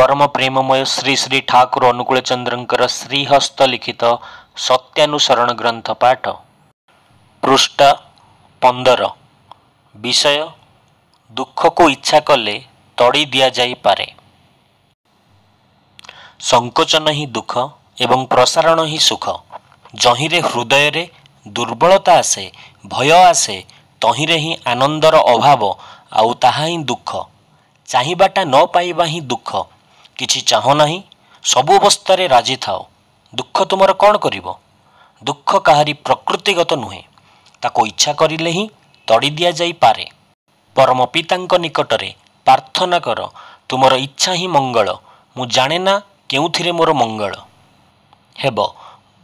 परम प्रेममय श्री श्री ठाकुर अनुकूल चंद्रंकर श्रीहस्त लिखित सत्यानुसरण ग्रंथ पाठ पृष्ठ 15 विषय दुख को इच्छा कले तड़ी दिया जाई पारे। संकोचन ही दुख एवं प्रसारण ही सुख। जहिरे हृदय रे दुर्बलता आसे भय आसे तहिरे ही आनंदर अभाव आउ ताहा ही दुख। चाहिबाटा न पाइबा ही दुख। किछि चाह नहीं सबु अवस्था राजी थाओ। दुख तुमर कौन करिवो? दुख काहारी प्रकृतिगत नुहे, ताको इच्छा करिले ही तड़ी दिया जाई पारे। परम पितांक निकटरे प्रार्थना कर तुमर इच्छा ही मंगल। मु जाने ना केउथिरे मोर मंगल हेब।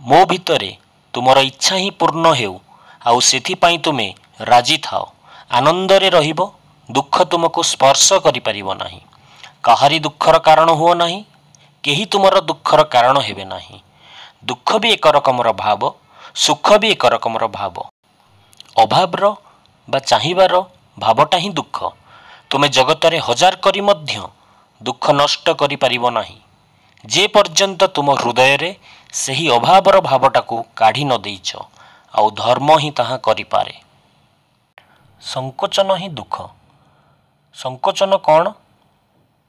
मो भितरे तुमर इच्छा ही पूर्ण हेउ आउ सेथिपाई तुमे राजी थाओ। आनंदरे रहिबो। दुख तुमको स्पर्श करि परिबो नाही। काहारी दुखर कारण हुओ नाही, केही तुमर दुखर कारण हेबे नाही। दुख भी एक रकमर भाव, सुख भी एक रकमर भाव। अभावर बा चाहिबार भावटा ही दुख। तुमे जगतरे हजार करी मध्य दुख नष्ट करि परिबो नाही, जे पर्यंत तुम हृदय रे सही अभावर भावटाको काढ़ी न देइछ। आउ धर्म ही ताहा करि पारे। संकोचन ही दुख। संकोचन कौन?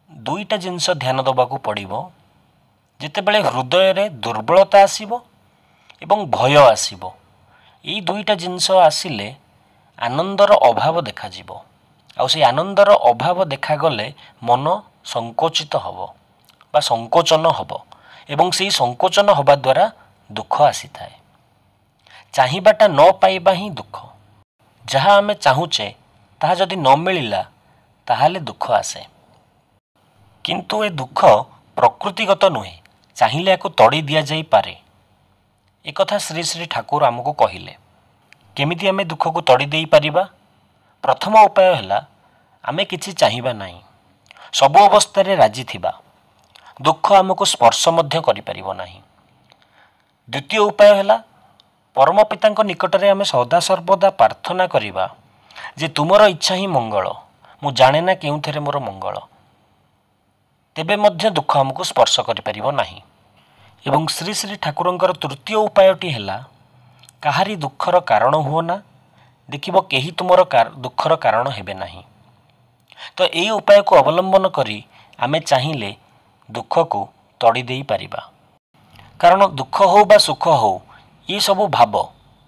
दुईटा जिनस ध्यान दबाकू पड़िबो। जेतेबेले हृदय रे दुर्बलता आसीबो एवं भय आसीबो, एई दुईटा जिनस आसिले आनंदर अभाव देखा जिवो। आउ से आनंदर अभाव देखा गले मन संकोचित हबो बा संकोचन हबो एवं सेई संकोचन हबा द्वारा दुख आसी थाए। चाहिबाटा न पाइबा ही दुख। जहा आमे चाहुचे ताहा जदि न मिलिला ताहाले दुख आसे। किंतु ए दुख प्रकृतिगत नुहे, चाहिले याको तड़ी दिया जाई पारे। एक कथा श्री श्री ठाकुर आमको कहिले। केमिति आमे दुख को तड़ी देई परिबा? प्रथम उपाय हैला आमे किछि चाहिबा नाही, सबु अवस्था रे राजी थिबा। दुख आमको स्पर्श मध्य करि परिबो नाही। द्वितीय उपाय हैला परम पितांक निकटरे आमे सदा सर्वदा प्रार्थना करिबा जे तुमर इच्छा ही मंगल। मु जाने ना केउथेरे मोर मंगल। तेबे मध्य दुख हमको स्पर्श करि परिबो नाही। एवं श्री श्री ठाकुरंकर तृतीय उपायटी हैला काहारी दुखर कारण हुओ ना, देखिबो केही तुमर दुखर कारण हेबे नाही। तो एई उपाय को अवलंबन करी आमे चाहिले दुख को तड़ी देई पारिबा। कारण दुख हो बा सुख हो, ये सबु भाव,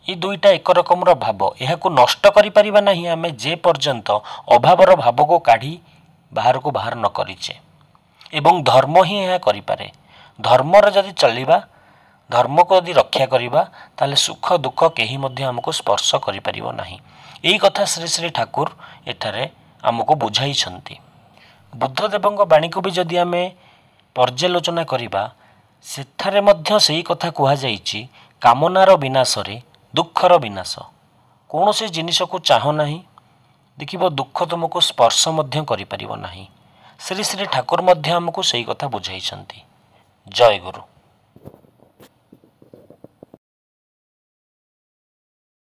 ये दुईटा एक रकमर भाव। एहाकू नष्ट करि परिबा नाही आमे जे पर्यंत अभावर भाव को काढ़ी बाहर को बाहर न करिचे। एवं धर्म ही यह करिपारे। धर्मर जदि चलिबा, धर्म को यदि रक्षा करिबा, ताले सुख दुख केही मध्य हमको स्पर्श करि परिबो नाही। एई कथा श्री श्री ठाकुर एठारे हमको बुझाइछंती। बुद्धदेवଙ୍କ बाणी को भी जदि आमे पर्यालोचना करिबा, सेठारे मध्य सेई कथा कुहा जाइछि, कामनार विनाशरे दुखर विनाश। कौनसी जिनिस को चाह नाही, देखिबो दुख तुमको स्पर्श मध्य करि परिबो नाही। श्री श्री ठाकुर मध्य हमको सही कथा बुझाइछंती। जय गुरु।